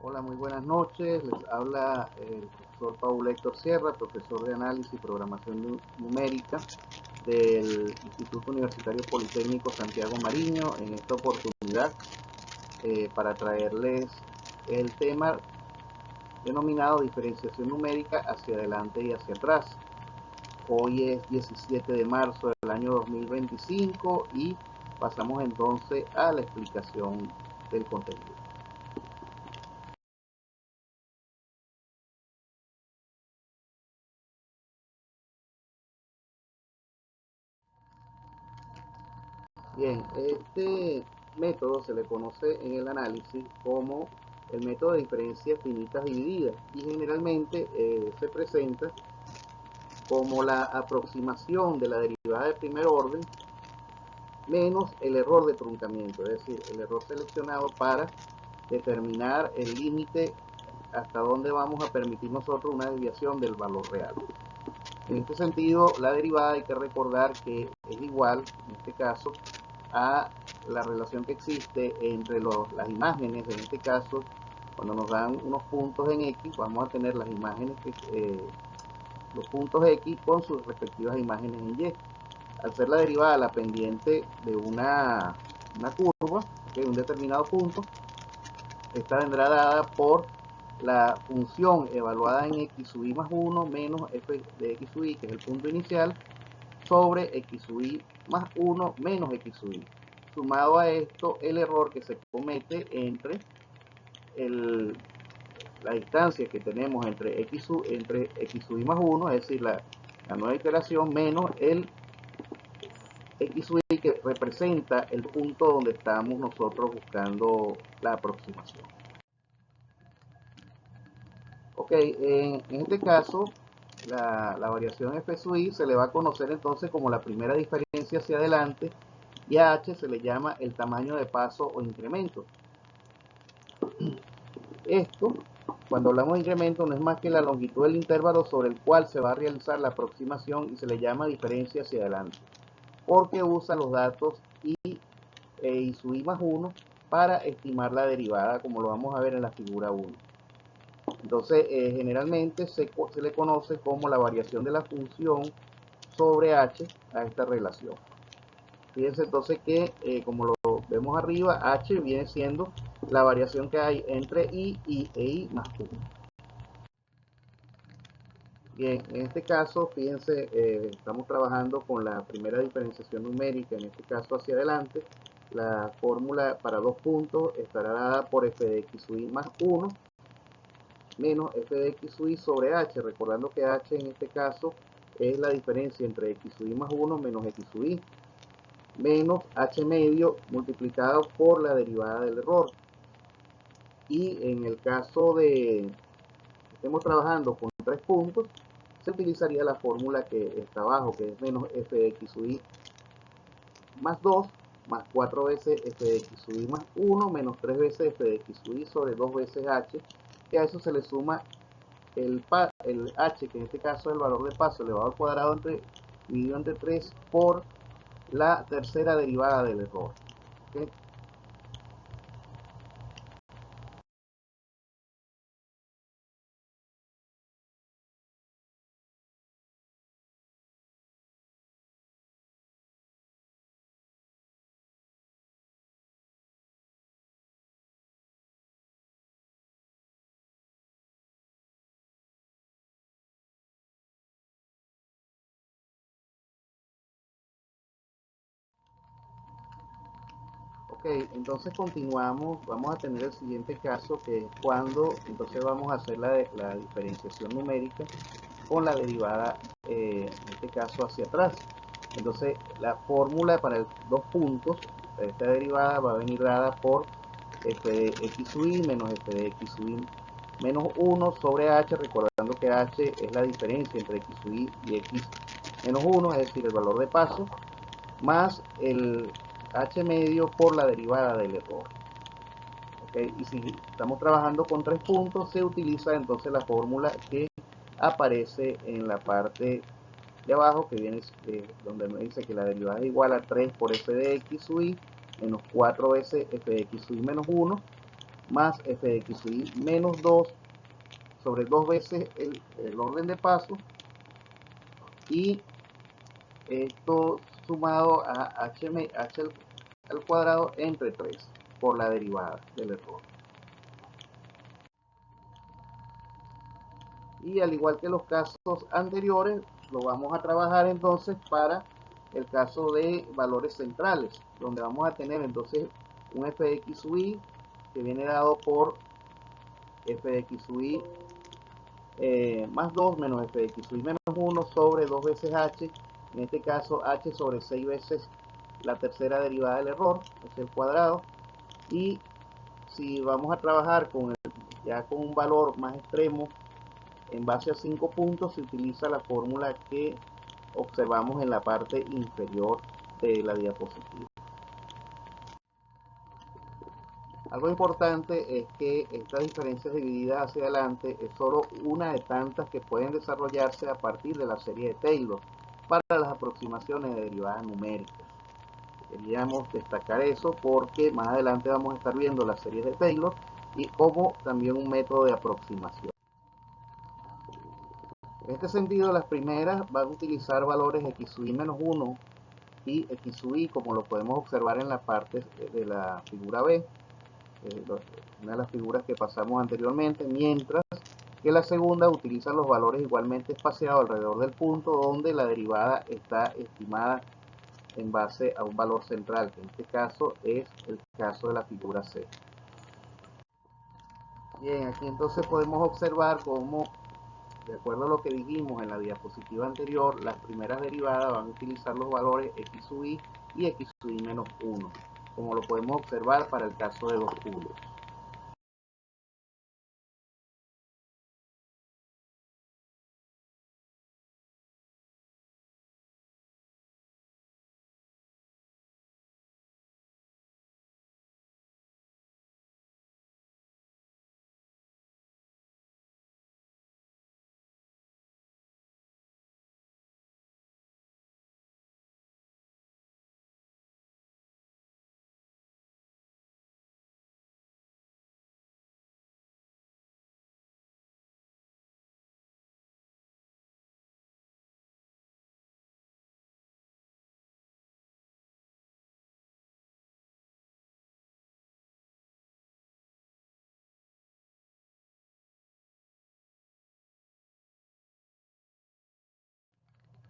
Hola, muy buenas noches. Les habla el profesor Paulo Héctor Sierra, profesor de análisis y programación numérica del Instituto Universitario Politécnico Santiago Mariño. En esta oportunidad, para traerles el tema denominado diferenciación numérica hacia adelante y hacia atrás. Hoy es 17 de marzo del año 2025 y pasamos entonces a la explicación del contenido. Bien, este método se le conoce en el análisis como el método de diferencias finitas divididas y generalmente se presenta como la aproximación de la derivada de primer orden menos el error de truncamiento, es decir, el error seleccionado para determinar el límite hasta dónde vamos a permitir nosotros una desviación del valor real. En este sentido, la derivada hay que recordar que es igual, en este caso, a la relación que existe entre las imágenes. En este caso, cuando nos dan unos puntos en X, vamos a tener las imágenes, los puntos X con sus respectivas imágenes en Y. Al ser la derivada la pendiente de una curva, de un determinado punto, esta vendrá dada por la función evaluada en x sub i más 1 menos f de x sub i, que es el punto inicial, sobre x sub i más 1 menos x sub i. Sumado a esto, el error que se comete entre la distancia que tenemos entre x sub i más 1, es decir, la nueva iteración, menos el x sub i que representa el punto donde estamos nosotros buscando la aproximación. Ok, en este caso, la variación f sub i se le va a conocer entonces como la primera diferencia hacia adelante y a h se le llama el tamaño de paso o incremento. Esto, cuando hablamos de incremento, no es más que la longitud del intervalo sobre el cual se va a realizar la aproximación y se le llama diferencia hacia adelante, porque usa los datos y sub i más 1 para estimar la derivada, como lo vamos a ver en la figura 1. Entonces, generalmente se le conoce como la variación de la función sobre h a esta relación. Fíjense entonces que, como lo vemos arriba, h viene siendo la variación que hay entre i e i más 1. Bien, en este caso, fíjense, estamos trabajando con la primera diferenciación numérica, en este caso hacia adelante. La fórmula para dos puntos estará dada por f de x sub i más 1 menos f de x sub i sobre h, recordando que h en este caso es la diferencia entre x sub i más 1 menos x sub i, menos h medio multiplicado por la derivada del error. Y en el caso de que estemos trabajando con tres puntos, se utilizaría la fórmula que está abajo, que es menos f de x sub i más 2 más 4 veces f de x sub i más 1 menos 3 veces f de x sub i sobre 2 veces h, que a eso se le suma el h, que en este caso es el valor de paso elevado al cuadrado dividido entre 3 por la tercera derivada del error. ¿Okay? Ok, entonces continuamos, vamos a tener el siguiente caso, que es cuando entonces vamos a hacer la diferenciación numérica con la derivada, en este caso hacia atrás. Entonces la fórmula para dos puntos, esta derivada va a venir dada por f de x sub i menos f de x sub i menos 1 sobre h, recordando que h es la diferencia entre x sub i y x menos 1, es decir, el valor de paso, más el h medio por la derivada del error. ¿Okay? Y si estamos trabajando con tres puntos, se utiliza entonces la fórmula que aparece en la parte de abajo, que viene donde me dice que la derivada es igual a 3 por f de x sub i menos 4 veces f de x sub i menos 1 más f de x sub i menos 2 sobre 2 veces el orden de paso, y esto sumado a h al cuadrado entre 3 por la derivada del error. Y al igual que los casos anteriores, lo vamos a trabajar entonces para el caso de valores centrales, donde vamos a tener entonces un f de x sub i que viene dado por f de x sub i más 2 menos f de x sub i menos 1 sobre 2 veces h, en este caso h sobre 6 veces la tercera derivada del error, es el cuadrado. Y si vamos a trabajar ya con un valor más extremo, en base a 5 puntos, se utiliza la fórmula que observamos en la parte inferior de la diapositiva. Algo importante es que estas diferencias divididas hacia adelante es solo una de tantas que pueden desarrollarse a partir de la serie de Taylor para las aproximaciones de derivadas numéricas. Queríamos destacar eso porque más adelante vamos a estar viendo las series de Taylor y como también un método de aproximación. En este sentido, las primeras van a utilizar valores x sub i menos 1 y x sub i, como lo podemos observar en la parte de la figura B, una de las figuras que pasamos anteriormente, mientras que la segunda utiliza los valores igualmente espaciados alrededor del punto donde la derivada está estimada en base a un valor central, que en este caso es el caso de la figura C. Bien, aquí entonces podemos observar cómo, de acuerdo a lo que dijimos en la diapositiva anterior, las primeras derivadas van a utilizar los valores x sub i y x sub i menos 1, como lo podemos observar para el caso de 2 culos.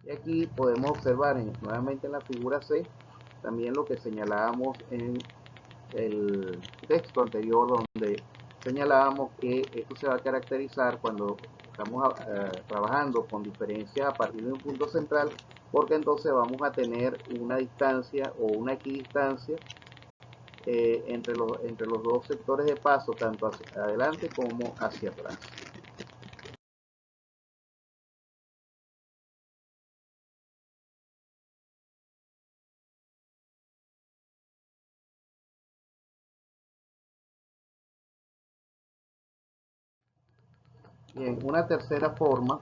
Y aquí podemos observar nuevamente en la figura C también lo que señalábamos en el texto anterior, donde señalábamos que esto se va a caracterizar cuando estamos trabajando con diferencias a partir de un punto central, porque entonces vamos a tener una distancia o una equidistancia entre los dos sectores de paso, tanto hacia adelante como hacia atrás. Bien, una tercera forma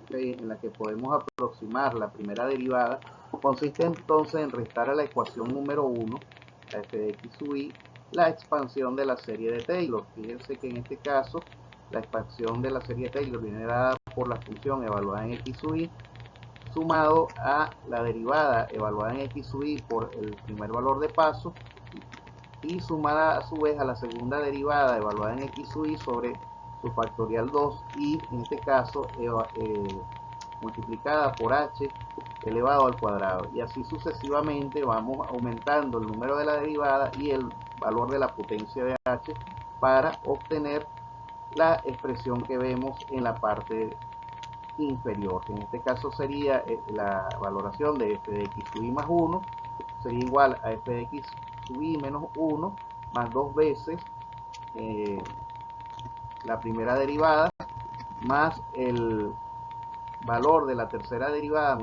en la que podemos aproximar la primera derivada consiste entonces en restar a la ecuación número 1, a f de x sub i, la expansión de la serie de Taylor. Fíjense que en este caso la expansión de la serie de Taylor viene dada por la función evaluada en x sub i sumado a la derivada evaluada en x sub i por el primer valor de paso y sumada a su vez a la segunda derivada evaluada en x sub i sobre su factorial 2 y en este caso multiplicada por h elevado al cuadrado, y así sucesivamente vamos aumentando el número de la derivada y el valor de la potencia de h para obtener la expresión que vemos en la parte inferior, que en este caso sería la valoración de f de x sub i más 1 sería igual a f de x sub i menos 1 más 2 veces la primera derivada más el valor de la tercera derivada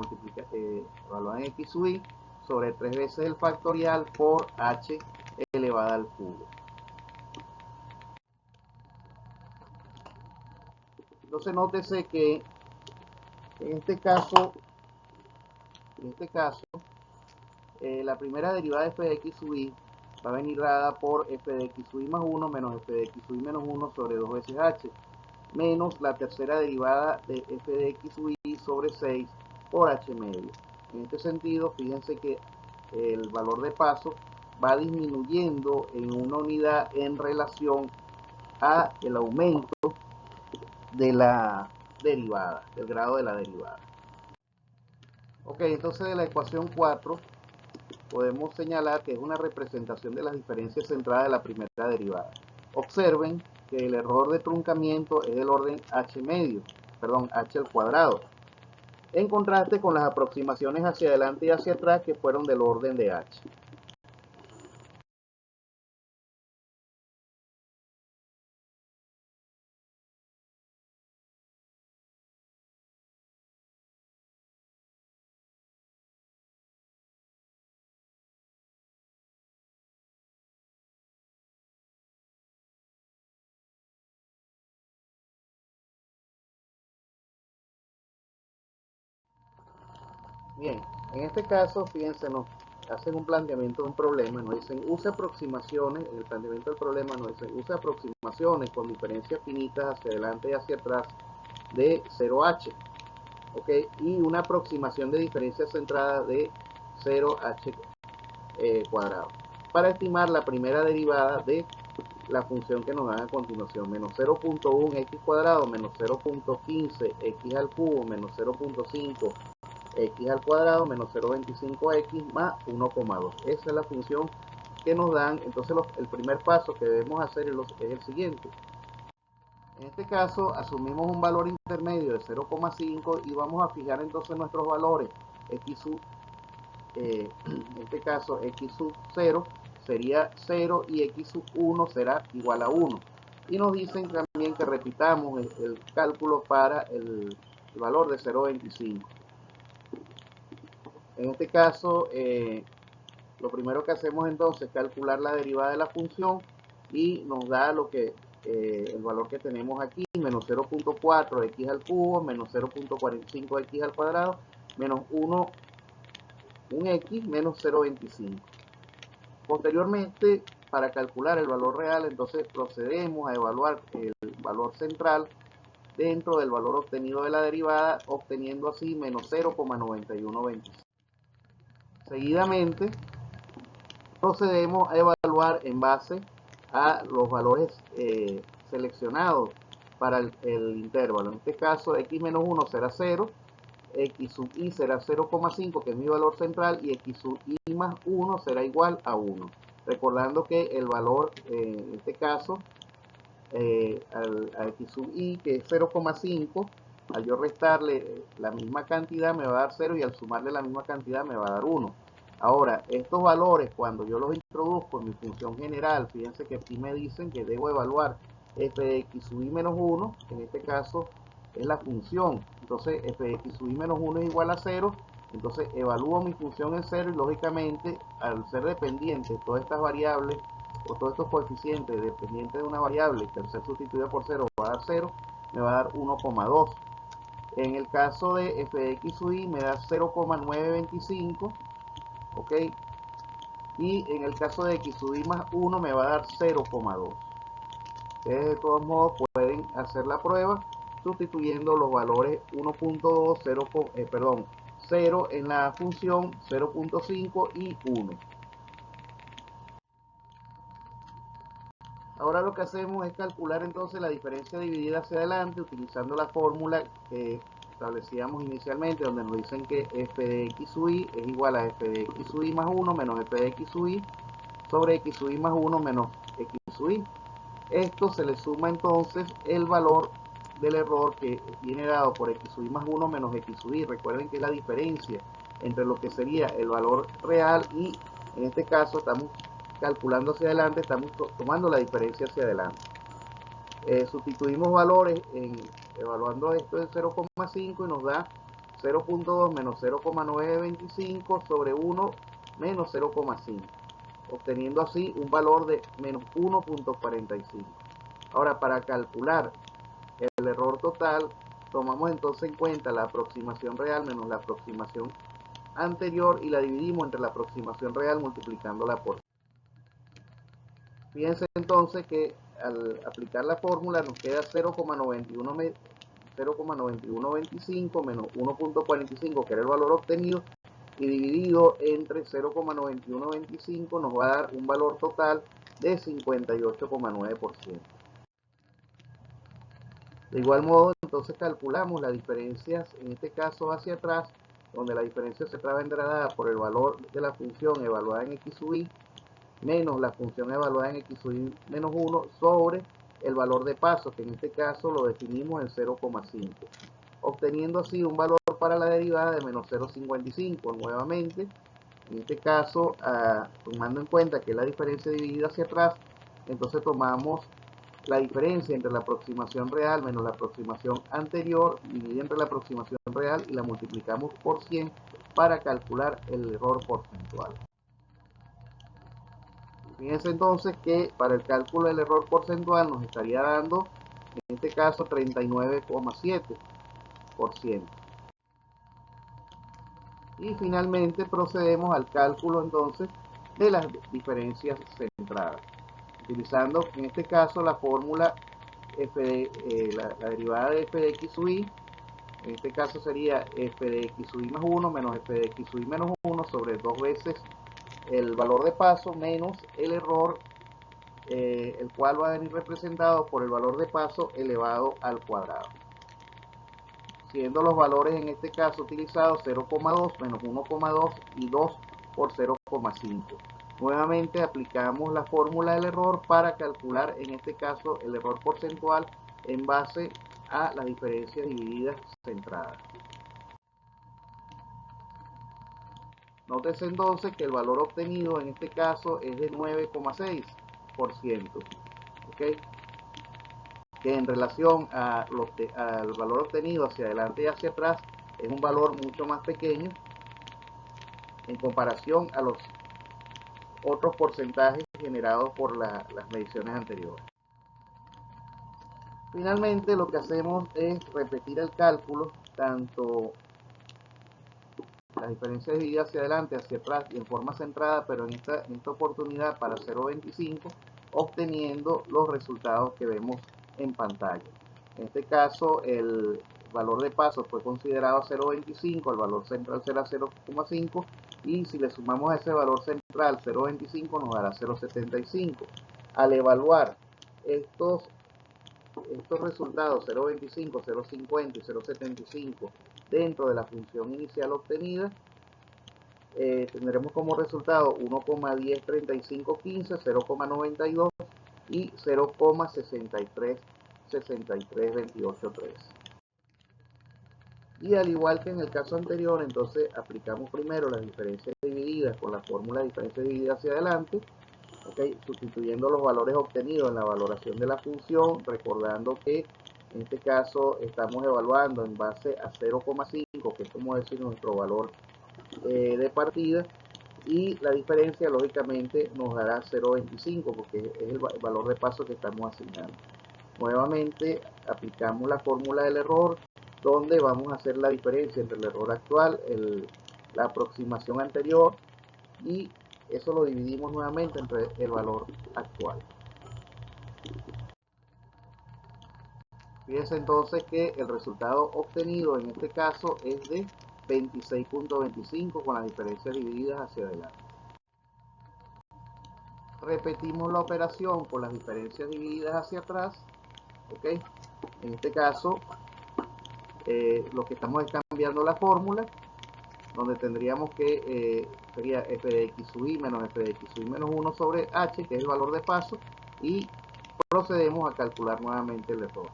evaluada en x sub i sobre 3 veces el factorial por h elevada al cubo. Entonces nótese que en este caso la primera derivada de f de x sub i va a venir dada por f de x sub i más 1 menos f de x sub i menos 1 sobre 2 veces h, menos la tercera derivada de f de x sub i sobre 6 por h medio. En este sentido, fíjense que el valor de paso va disminuyendo en una unidad en relación a el aumento de la derivada, del grado de la derivada. Ok, entonces de la ecuación 4 podemos señalar que es una representación de las diferencias centradas de la primera derivada. Observen que el error de truncamiento es del orden h medio, perdón, h al cuadrado, en contraste con las aproximaciones hacia adelante y hacia atrás que fueron del orden de h. Bien, en este caso, fíjense, nos hacen un planteamiento de un problema, nos dicen use aproximaciones, en el planteamiento del problema nos dicen use aproximaciones con diferencias finitas hacia adelante y hacia atrás de 0h, ¿ok? Y una aproximación de diferencia centrada de 0h cuadrado, para estimar la primera derivada de la función que nos dan a continuación, menos 0.1x cuadrado menos 0.15x al cubo menos 0.5 x al cuadrado menos 0.25x más 1,2. Esa es la función que nos dan. Entonces el primer paso que debemos hacer es el siguiente. En este caso asumimos un valor intermedio de 0,5 y vamos a fijar entonces nuestros valores. X sub, en este caso x sub 0 sería 0 y x sub 1 será igual a 1. Y nos dicen también que repitamos el cálculo para el valor de 0.25. En este caso, lo primero que hacemos entonces es calcular la derivada de la función y nos da lo que el valor que tenemos aquí, menos 0.4x al cubo, menos 0.45x al cuadrado, menos 1x menos 0.25. Posteriormente, para calcular el valor real, entonces procedemos a evaluar el valor central dentro del valor obtenido de la derivada, obteniendo así menos 0,9125. Seguidamente, procedemos a evaluar en base a los valores seleccionados para el intervalo. En este caso, x menos 1 será 0, x sub i será 0,5, que es mi valor central, y x sub i más 1 será igual a 1. Recordando que el valor, en este caso, a x sub i, que es 0,5, al yo restarle la misma cantidad me va a dar 0 y al sumarle la misma cantidad me va a dar 1. Ahora, estos valores cuando yo los introduzco en mi función general, fíjense que aquí me dicen que debo evaluar f de x sub i menos 1, en este caso es la función, entonces f de x sub i menos 1 es igual a 0, entonces evalúo mi función en 0 y lógicamente al ser dependiente todas estas variables o todos estos coeficientes dependientes de una variable que al ser sustituida por 0 va a dar 0, me va a dar 1,2. En el caso de f de x sub i me da 0,925, ¿ok? Y en el caso de x sub i más 1 me va a dar 0,2. Ustedes de todos modos pueden hacer la prueba sustituyendo los valores 1.2, 0 en la función, 0.5 y 1. Ahora lo que hacemos es calcular entonces la diferencia dividida hacia adelante utilizando la fórmula que establecíamos inicialmente, donde nos dicen que f de x sub i es igual a f de x sub i más 1 menos f de x sub i sobre x sub i más 1 menos x sub i. Esto se le suma entonces el valor del error que viene dado por x sub i más 1 menos x sub i. Recuerden que es la diferencia entre lo que sería el valor real y en este caso estamos calculando hacia adelante, estamos tomando la diferencia hacia adelante. Sustituimos valores evaluando esto en 0,5 y nos da 0.2 menos 0,925 sobre 1 menos 0,5, obteniendo así un valor de menos 1.45. Ahora, para calcular el error total, tomamos entonces en cuenta la aproximación real menos la aproximación anterior y la dividimos entre la aproximación real multiplicándola por Fíjense entonces que al aplicar la fórmula nos queda 0,9125 menos 1.45, que era el valor obtenido, y dividido entre 0,9125 nos va a dar un valor total de 58,9%. De igual modo, entonces calculamos las diferencias, en este caso hacia atrás, donde la diferencia se vendrá dada por el valor de la función evaluada en x sub i menos la función evaluada en x sub i menos 1 sobre el valor de paso, que en este caso lo definimos en 0,5, obteniendo así un valor para la derivada de menos 0,55. Nuevamente, en este caso, tomando en cuenta que la diferencia dividida hacia atrás, entonces tomamos la diferencia entre la aproximación real menos la aproximación anterior, dividida entre la aproximación real y la multiplicamos por 100 para calcular el error porcentual. Fíjense entonces que para el cálculo del error porcentual nos estaría dando, en este caso, 39,7%. Y finalmente procedemos al cálculo entonces de las diferencias centradas, utilizando en este caso la fórmula la derivada de f de x sub i. En este caso sería f de x sub i más 1 menos f de x sub i menos 1 sobre 2 veces el valor de paso menos el error, el cual va a venir representado por el valor de paso elevado al cuadrado, siendo los valores en este caso utilizados 0,2 menos 1,2 y 2 por 0,5. Nuevamente aplicamos la fórmula del error para calcular en este caso el error porcentual en base a las diferencias divididas centradas. Nótese entonces que el valor obtenido en este caso es de 9,6%, ¿okay? Que en relación al valor obtenido hacia adelante y hacia atrás es un valor mucho más pequeño en comparación a los otros porcentajes generados por las mediciones anteriores. Finalmente lo que hacemos es repetir el cálculo, tanto las diferencias divididas hacia adelante, hacia atrás y en forma centrada, pero en esta oportunidad para 0,25, obteniendo los resultados que vemos en pantalla. En este caso el valor de paso fue considerado 0,25, el valor central será 0,5 y si le sumamos a ese valor central 0,25 nos dará 0,75. Al evaluar estos resultados 0,25, 0,50 y 0,75 dentro de la función inicial obtenida, tendremos como resultado 1,103515, 0,92 y 0,632883. Y al igual que en el caso anterior, entonces aplicamos primero las diferencias divididas con la fórmula de diferencias divididas hacia adelante, ¿okay? Sustituyendo los valores obtenidos en la valoración de la función, recordando que en este caso estamos evaluando en base a 0,5, que es como decir nuestro valor de partida, y la diferencia lógicamente nos dará 0,25 porque es el valor de paso que estamos asignando. Nuevamente aplicamos la fórmula del error, donde vamos a hacer la diferencia entre el error actual, la aproximación anterior, y eso lo dividimos nuevamente entre el valor actual. Fíjense entonces que el resultado obtenido en este caso es de 26,25 con las diferencias divididas hacia adelante. Repetimos la operación con las diferencias divididas hacia atrás, ¿okay? En este caso lo que estamos es cambiando la fórmula, donde tendríamos que sería f de x sub i menos f de x sub i menos 1 sobre h, que es el valor de paso, y procedemos a calcular nuevamente el error.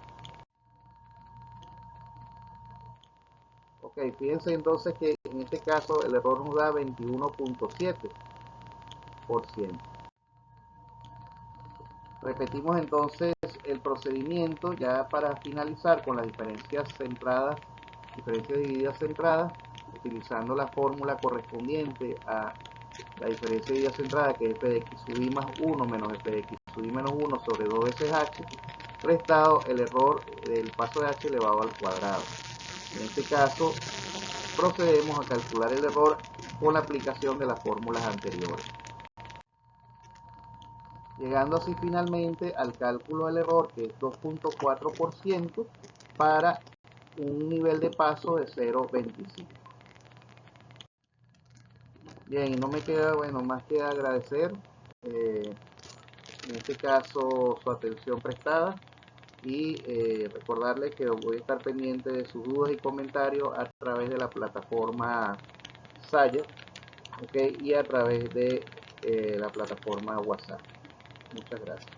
Ok, fíjense entonces que en este caso el error nos da 21,7%. Repetimos entonces el procedimiento ya para finalizar con las diferencias centradas, diferencias divididas centradas, utilizando la fórmula correspondiente a la diferencia dividida centrada, que es f de x sub i más 1 menos f de x sub i menos 1 sobre 2 veces h, restado el error del paso de h elevado al cuadrado. En este caso procedemos a calcular el error con la aplicación de las fórmulas anteriores. llegando así finalmente al cálculo del error, que es 2.4% para un nivel de paso de 0.25. Bien, y no me queda, bueno, más que agradecer, eh, en este caso, su atención prestada y recordarle que voy a estar pendiente de sus dudas y comentarios a través de la plataforma Saya, ¿ok? Y a través de la plataforma WhatsApp. Muchas gracias.